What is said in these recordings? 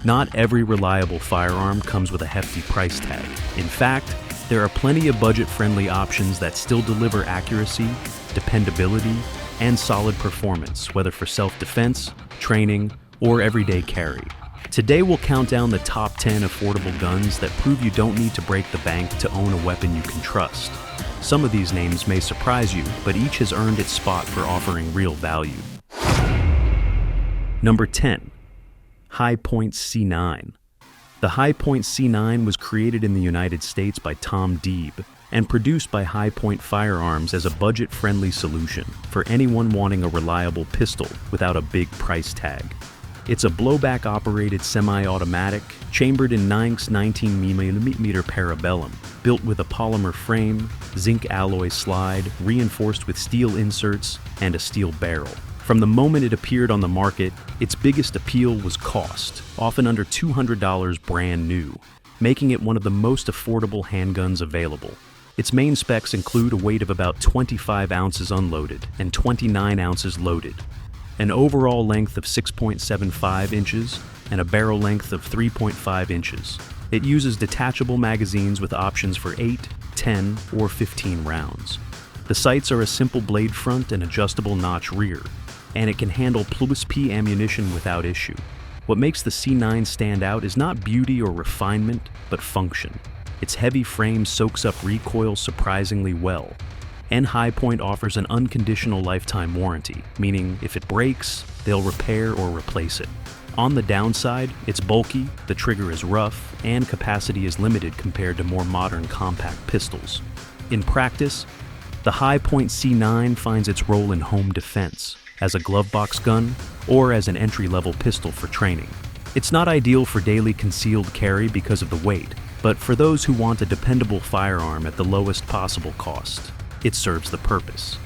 Not every reliable firearm comes with a hefty price tag. In fact, there are plenty of budget-friendly options that still deliver accuracy, dependability, and solid performance, whether for self-defense, training, or everyday carry. Today we'll count down the top 10 affordable guns that prove you don't need to break the bank to own a weapon you can trust. Some of these names may surprise you, but each has earned its spot for offering real value. Number 10. Hi-Point C9. The Hi-Point C9 was created in the United States by Tom Deeb and produced by Hi-Point Firearms as a budget-friendly solution for anyone wanting a reliable pistol without a big price tag. It's a blowback-operated semi-automatic, chambered in Canik 19mm parabellum, built with a polymer frame, zinc alloy slide, reinforced with steel inserts, and a steel barrel. From the moment it appeared on the market, its biggest appeal was cost, often under $200 brand new, making it one of the most affordable handguns available. Its main specs include a weight of about 25 ounces unloaded and 29 ounces loaded, an overall length of 6.75 inches, and a barrel length of 3.5 inches. It uses detachable magazines with options for 8, 10, or 15 rounds. The sights are a simple blade front and adjustable notch rear, and it can handle +P ammunition without issue. What makes the C9 stand out is not beauty or refinement, but function. Its heavy frame soaks up recoil surprisingly well, and Hi-Point offers an unconditional lifetime warranty, meaning if it breaks, they'll repair or replace it. On the downside, it's bulky, the trigger is rough, and capacity is limited compared to more modern compact pistols. In practice, the Hi-Point C9 finds its role in home defense, as a glove box gun, or as an entry-level pistol for training. It's not ideal for daily concealed carry because of the weight, but for those who want a dependable firearm at the lowest possible cost, it serves the purpose.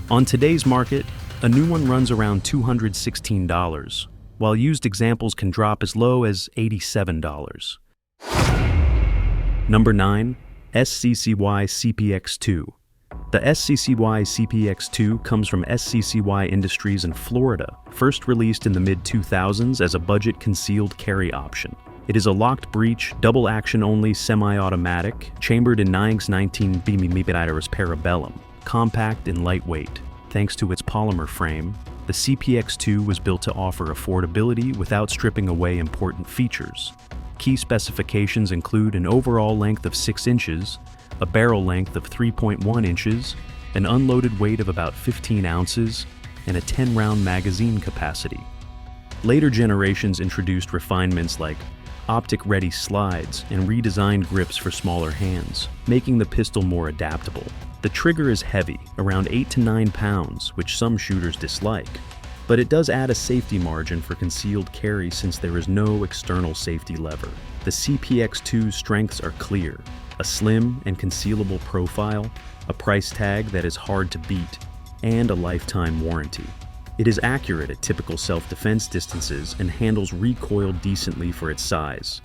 On today's market, a new one runs around $216, while used examples can drop as low as $87. Number 9. SCCY CPX2. The SCCY CPX2 comes from SCCY Industries in Florida, first released in the mid-2000s as a budget concealed carry option. It is a locked breech, double action only semi-automatic, chambered in Canik 19mm parabellum, compact and lightweight. Thanks to its polymer frame, the CPX2 was built to offer affordability without stripping away important features. Key specifications include an overall length of 6 inches, a barrel length of 3.1 inches, an unloaded weight of about 15 ounces, and a 10-round magazine capacity. Later generations introduced refinements like optic-ready slides and redesigned grips for smaller hands, making the pistol more adaptable. The trigger is heavy, around 8 to 9 pounds, which some shooters dislike, but it does add a safety margin for concealed carry since there is no external safety lever. The CPX2's strengths are clear: a slim and concealable profile, a price tag that is hard to beat, and a lifetime warranty. It is accurate at typical self-defense distances and handles recoil decently for its size.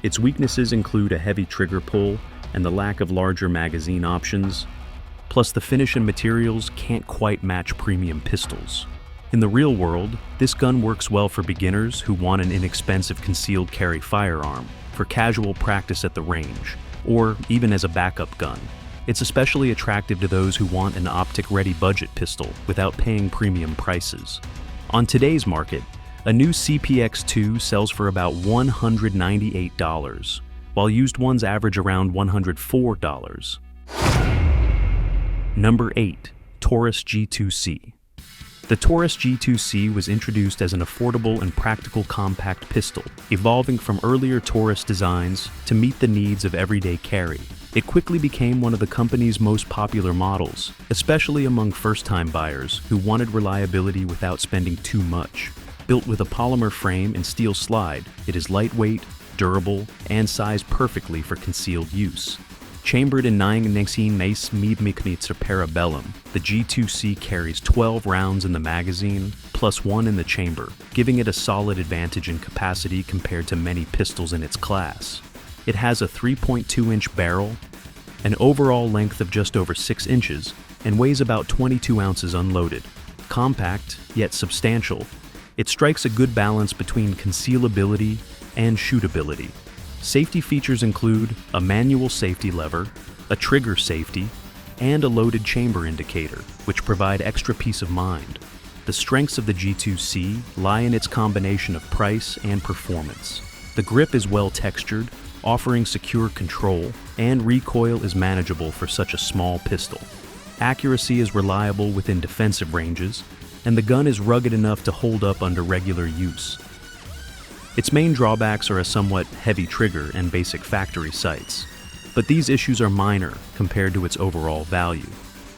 Its weaknesses include a heavy trigger pull and the lack of larger magazine options, plus the finish and materials can't quite match premium pistols. In the real world, this gun works well for beginners who want an inexpensive concealed carry firearm, for casual practice at the range, or even as a backup gun. It's especially attractive to those who want an optic-ready budget pistol without paying premium prices. On today's market, a new CPX2 sells for about $198, while used ones average around $104. Number 8. Taurus G2C. The Taurus G2C was introduced as an affordable and practical compact pistol, evolving from earlier Taurus designs to meet the needs of everyday carry. It quickly became one of the company's most popular models, especially among first-time buyers who wanted reliability without spending too much. Built with a polymer frame and steel slide, it is lightweight, durable, and sized perfectly for concealed use. Chambered in Canik 19mm parabellum, the G2C carries 12 rounds in the magazine, plus 1 in the chamber, giving it a solid advantage in capacity compared to many pistols in its class. It has a 3.2-inch barrel, an overall length of just over 6 inches, and weighs about 22 ounces unloaded. Compact, yet substantial, it strikes a good balance between concealability and shootability. Safety features include a manual safety lever, a trigger safety, and a loaded chamber indicator, which provide extra peace of mind. The strengths of the G2C lie in its combination of price and performance. The grip is well textured, offering secure control, and recoil is manageable for such a small pistol. Accuracy is reliable within defensive ranges, and the gun is rugged enough to hold up under regular use. Its main drawbacks are a somewhat heavy trigger and basic factory sights, but these issues are minor compared to its overall value.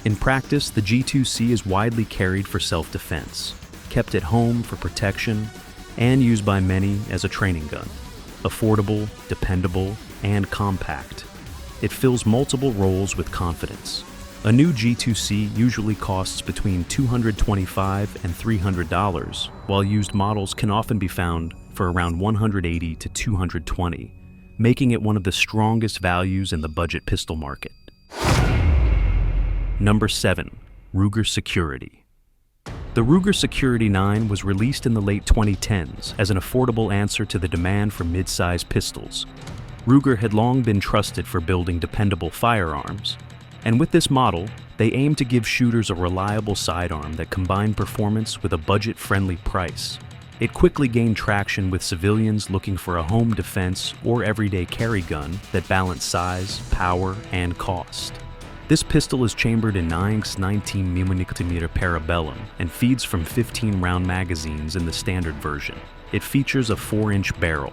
In practice, the G2C is widely carried for self-defense, kept at home for protection, and used by many as a training gun. Affordable, dependable, and compact, it fills multiple roles with confidence. A new G2C usually costs between $225 and $300, while used models can often be found for around $180 to $220, making it one of the strongest values in the budget pistol market. Number 7. Ruger Security. The Ruger Security 9 was released in the late 2010s as an affordable answer to the demand for mid-size pistols. Ruger had long been trusted for building dependable firearms, and with this model, they aim to give shooters a reliable sidearm that combined performance with a budget-friendly price. It quickly gained traction with civilians looking for a home defense or everyday carry gun that balanced size, power, and cost. This pistol is chambered in 19mm Parabellum and feeds from 15-round magazines in the standard version. It features a 4-inch barrel,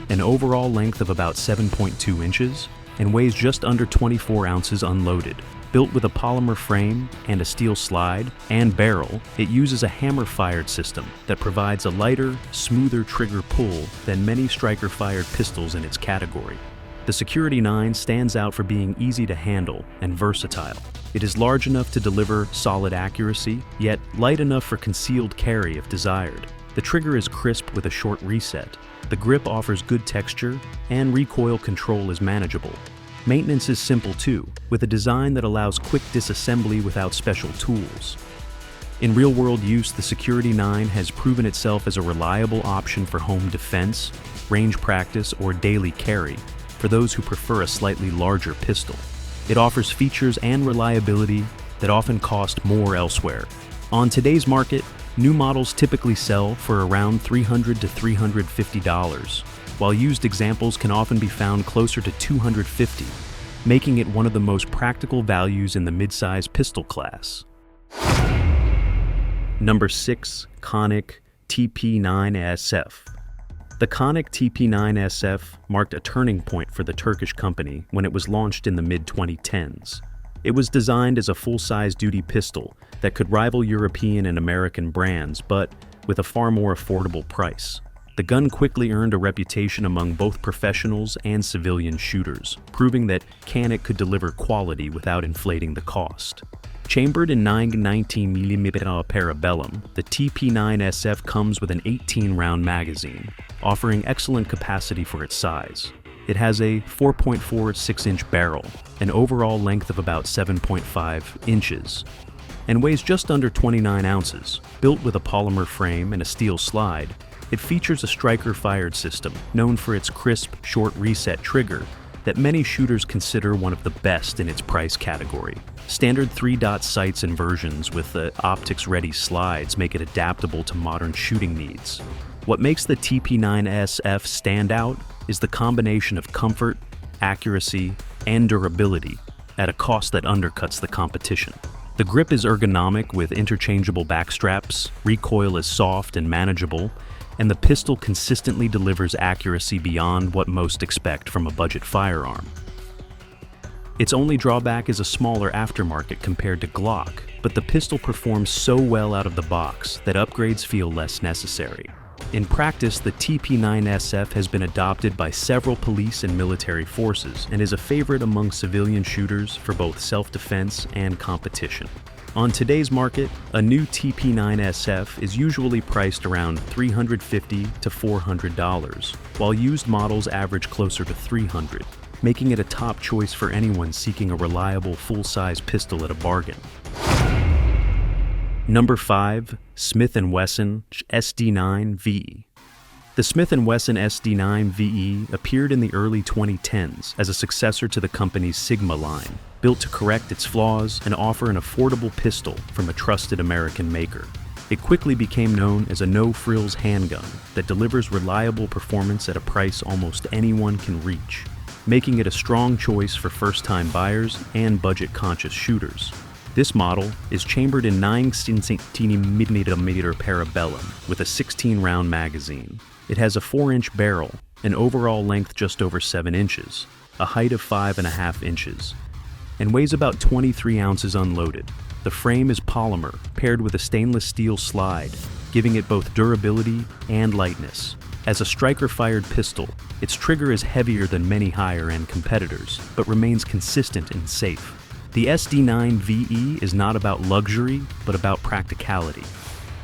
an overall length of about 7.2 inches, and weighs just under 24 ounces unloaded. Built with a polymer frame and a steel slide and barrel, it uses a hammer-fired system that provides a lighter, smoother trigger pull than many striker-fired pistols in its category. The Security 9 stands out for being easy to handle and versatile. It is large enough to deliver solid accuracy, yet light enough for concealed carry if desired. The trigger is crisp with a short reset. The grip offers good texture, and recoil control is manageable. Maintenance is simple too, with a design that allows quick disassembly without special tools. In real-world use, the Security 9 has proven itself as a reliable option for home defense, range practice, or daily carry for those who prefer a slightly larger pistol. It offers features and reliability that often cost more elsewhere. On today's market, new models typically sell for around $300 to $350, while used examples can often be found closer to $250, making it one of the most practical values in the mid-size pistol class. Number 6. Canik TP9SF. The Canik TP9SF marked a turning point for the Turkish company when it was launched in the mid-2010s. It was designed as a full-size duty pistol that could rival European and American brands, but with a far more affordable price. The gun quickly earned a reputation among both professionals and civilian shooters, proving that Canik could deliver quality without inflating the cost. Chambered in 19mm Parabellum, the TP9SF comes with an 18-round magazine, offering excellent capacity for its size. It has a 4.4 6-inch barrel, an overall length of about 7.5 inches, and weighs just under 29 ounces. Built with a polymer frame and a steel slide, it features a striker-fired system known for its crisp, short reset trigger that many shooters consider one of the best in its price category. Standard 3-dot sights and versions with the optics-ready slides make it adaptable to modern shooting needs. What makes the TP9SF stand out is the combination of comfort, accuracy, and durability at a cost that undercuts the competition. The grip is ergonomic with interchangeable backstraps, recoil is soft and manageable, and the pistol consistently delivers accuracy beyond what most expect from a budget firearm. Its only drawback is a smaller aftermarket compared to Glock, but the pistol performs so well out of the box that upgrades feel less necessary. In practice, the TP9SF has been adopted by several police and military forces and is a favorite among civilian shooters for both self-defense and competition. On today's market, a new TP9SF is usually priced around $350 to $400, while used models average closer to $300, making it a top choice for anyone seeking a reliable full-size pistol at a bargain. Number 5. Smith Wesson SD9 VE. The Smith Wesson SD9 VE appeared in the early 2010s as a successor to the company's Sigma line, built to correct its flaws and offer an affordable pistol from a trusted American maker. It quickly became known as a no-frills handgun that delivers reliable performance at a price almost anyone can reach, making it a strong choice for first-time buyers and budget-conscious shooters. This model is chambered in 9mm parabellum with a 16-round magazine. It has a 4-inch barrel, an overall length just over 7 inches, a height of 5.5 inches, and weighs about 23 ounces unloaded. The frame is polymer, paired with a stainless steel slide, giving it both durability and lightness. As a striker-fired pistol, its trigger is heavier than many higher-end competitors, but remains consistent and safe. The SD9 VE is not about luxury, but about practicality.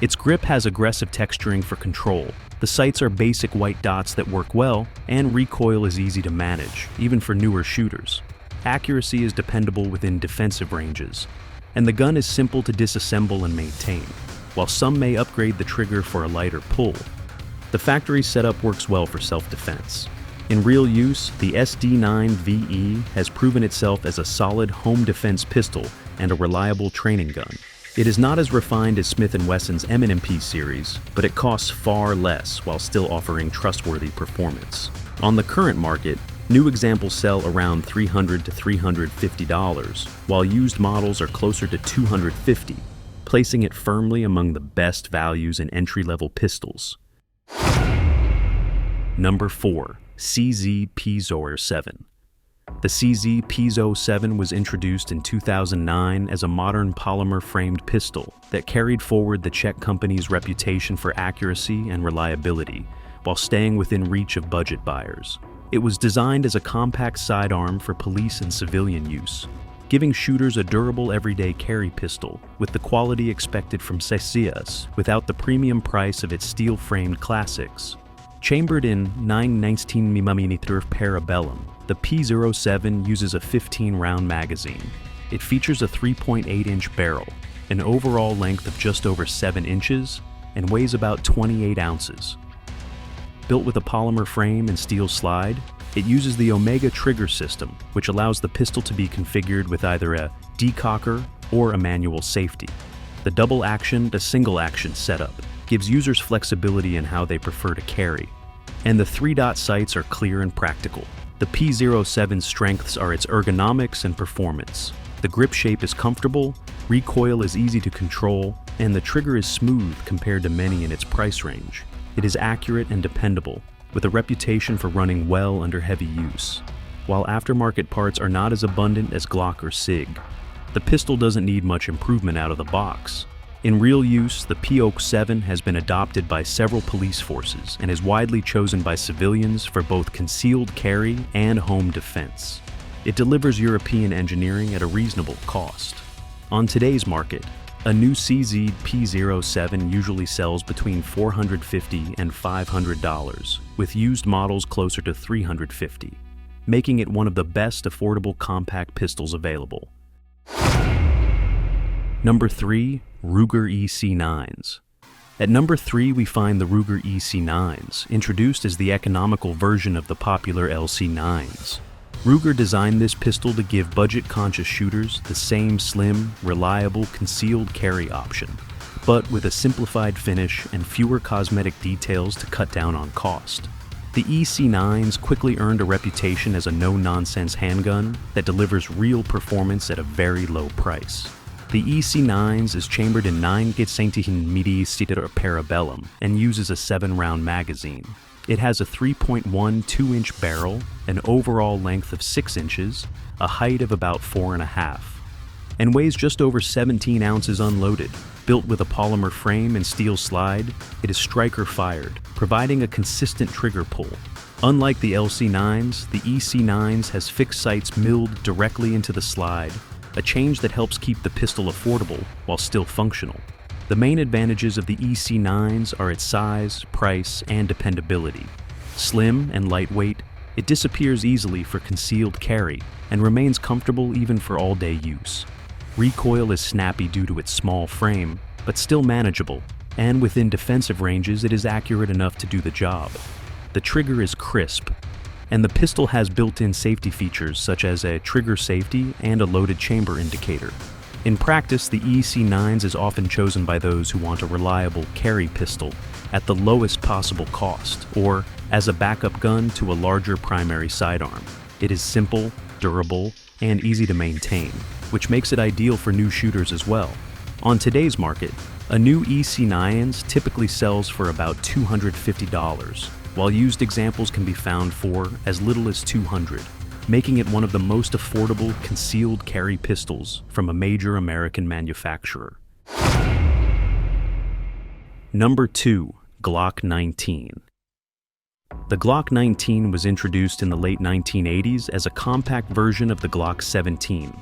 Its grip has aggressive texturing for control. The sights are basic white dots that work well, and recoil is easy to manage, even for newer shooters. Accuracy is dependable within defensive ranges, and the gun is simple to disassemble and maintain. While some may upgrade the trigger for a lighter pull, the factory setup works well for self-defense. In real use, the SD9 VE has proven itself as a solid home defense pistol and a reliable training gun. It is not as refined as Smith & Wesson's M&P series, but it costs far less while still offering trustworthy performance. On the current market, new examples sell around $300 to $350, while used models are closer to $250, placing it firmly among the best values in entry-level pistols. Number 4. CZ-P07. The CZ-P07 was introduced in 2009 as a modern polymer-framed pistol that carried forward the Czech company's reputation for accuracy and reliability, while staying within reach of budget buyers. It was designed as a compact sidearm for police and civilian use, giving shooters a durable everyday carry pistol with the quality expected from SCCY without the premium price of its steel-framed classics. Chambered in 9mm parabellum, the P07 uses a 15-round magazine. It features a 3.8-inch barrel, an overall length of just over 7 inches, and weighs about 28 ounces. Built with a polymer frame and steel slide, it uses the Omega trigger system, which allows the pistol to be configured with either a decocker or a manual safety. The double-action to single-action setup gives users flexibility in how they prefer to carry, and the 3-dot sights are clear and practical. The P07's strengths are its ergonomics and performance. The grip shape is comfortable, recoil is easy to control, and the trigger is smooth compared to many in its price range. It is accurate and dependable, with a reputation for running well under heavy use. While aftermarket parts are not as abundant as Glock or SIG, the pistol doesn't need much improvement out of the box. In real use, the P07 has been adopted by several police forces and is widely chosen by civilians for both concealed carry and home defense. It delivers European engineering at a reasonable cost. On today's market, a new CZ P07 usually sells between $450 and $500, with used models closer to $350, making it one of the best affordable compact pistols available. Number 3. Ruger EC9s. At number 3, we find the Ruger EC9s, introduced as the economical version of the popular LC9s. Ruger designed this pistol to give budget-conscious shooters the same slim, reliable, concealed carry option, but with a simplified finish and fewer cosmetic details to cut down on cost. The EC9s quickly earned a reputation as a no-nonsense handgun that delivers real performance at a very low price. The EC9s is chambered in 9mm parabellum and uses a 7-round magazine. It has a 3.12 2-inch barrel, an overall length of 6 inches, a height of about 4.5, and weighs just over 17 ounces unloaded. Built with a polymer frame and steel slide, it is striker-fired, providing a consistent trigger pull. Unlike the LC9s, the EC9s has fixed sights milled directly into the slide, a change that helps keep the pistol affordable while still functional. The main advantages of the EC9s are its size, price, and dependability. Slim and lightweight, it disappears easily for concealed carry and remains comfortable even for all-day use. Recoil is snappy due to its small frame, but still manageable, and within defensive ranges, it is accurate enough to do the job. The trigger is crisp, and the pistol has built-in safety features such as a trigger safety and a loaded chamber indicator. In practice, the EC9s is often chosen by those who want a reliable carry pistol at the lowest possible cost, or as a backup gun to a larger primary sidearm. It is simple, durable, and easy to maintain, which makes it ideal for new shooters as well. On today's market, a new EC9s typically sells for about $250, while used examples can be found for as little as $200, making it one of the most affordable concealed carry pistols from a major American manufacturer. Number 2. Glock 19. The Glock 19 was introduced in the late 1980s as a compact version of the Glock 17,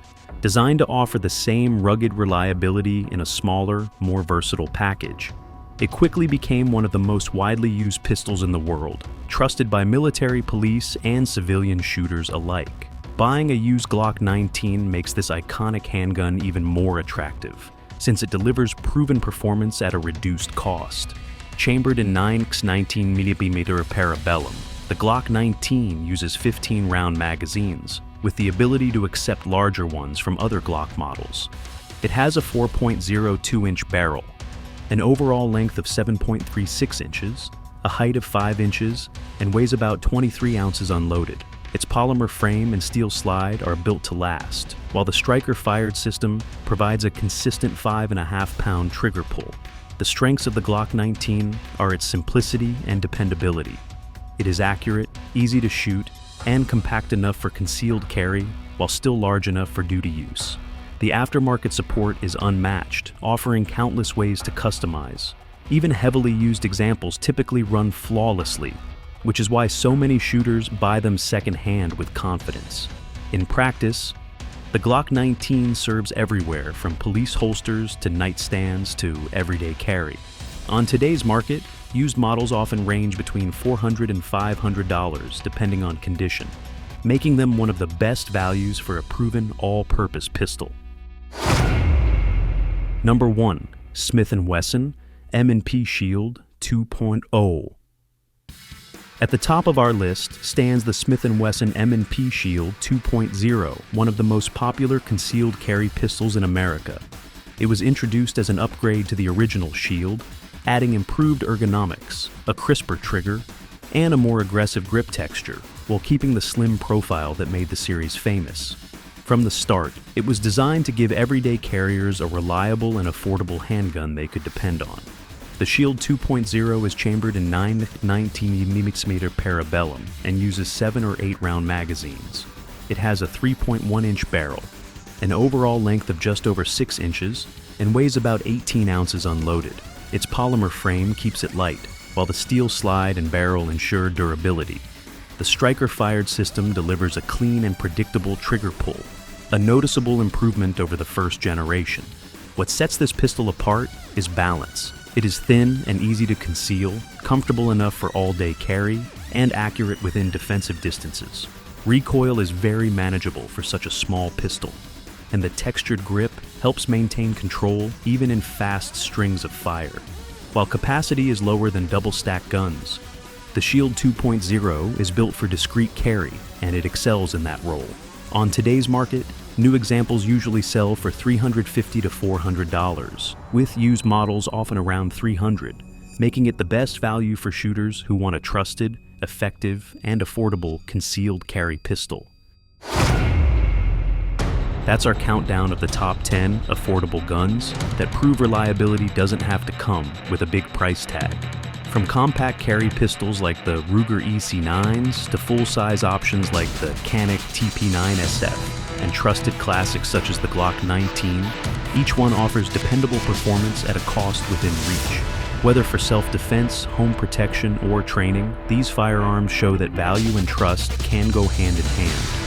designed to offer the same rugged reliability in a smaller, more versatile package. It quickly became one of the most widely used pistols in the world, trusted by military, police, and civilian shooters alike. Buying a used Glock 19 makes this iconic handgun even more attractive, since it delivers proven performance at a reduced cost. Chambered in 9x19mm parabellum, the Glock 19 uses 15-round magazines, with the ability to accept larger ones from other Glock models. It has a 4.02-inch barrel, an overall length of 7.36 inches, a height of 5 inches, and weighs about 23 ounces unloaded. Its polymer frame and steel slide are built to last, while the striker-fired system provides a consistent 5.5-pound trigger pull. The strengths of the Glock 19 are its simplicity and dependability. It is accurate, easy to shoot, and compact enough for concealed carry, while still large enough for duty use. The aftermarket support is unmatched, offering countless ways to customize. Even heavily used examples typically run flawlessly, which is why so many shooters buy them secondhand with confidence. In practice, the Glock 19 serves everywhere from police holsters to nightstands to everyday carry. On today's market, used models often range between $400 and $500 depending on condition, making them one of the best values for a proven all-purpose pistol. Number 1. Smith Wesson M&P Shield 2.0. At the top of our list stands the Smith & Wesson M&P Shield 2.0, one of the most popular concealed carry pistols in America. It was introduced as an upgrade to the original Shield, adding improved ergonomics, a crisper trigger, and a more aggressive grip texture, while keeping the slim profile that made the series famous. From the start, it was designed to give everyday carriers a reliable and affordable handgun they could depend on. The Shield 2.0 is chambered in 9x19mm parabellum and uses 7 or 8 round magazines. It has a 3.1-inch barrel, an overall length of just over 6 inches, and weighs about 18 ounces unloaded. Its polymer frame keeps it light, while the steel slide and barrel ensure durability. The striker-fired system delivers a clean and predictable trigger pull, a noticeable improvement over the first generation. What sets this pistol apart is balance. It is thin and easy to conceal, comfortable enough for all-day carry, and accurate within defensive distances. Recoil is very manageable for such a small pistol, and the textured grip helps maintain control even in fast strings of fire. While capacity is lower than double-stack guns, the Shield 2.0 is built for discreet carry, and it excels in that role. On today's market, new examples usually sell for $350 to $400, with used models often around $300, making it the best value for shooters who want a trusted, effective, and affordable concealed carry pistol. That's our countdown of the top 10 affordable guns that prove reliability doesn't have to come with a big price tag. From compact carry pistols like the Ruger EC9s to full-size options like the Canik TP9SF and trusted classics such as the Glock 19, each one offers dependable performance at a cost within reach. Whether for self-defense, home protection, or training, these firearms show that value and trust can go hand in hand.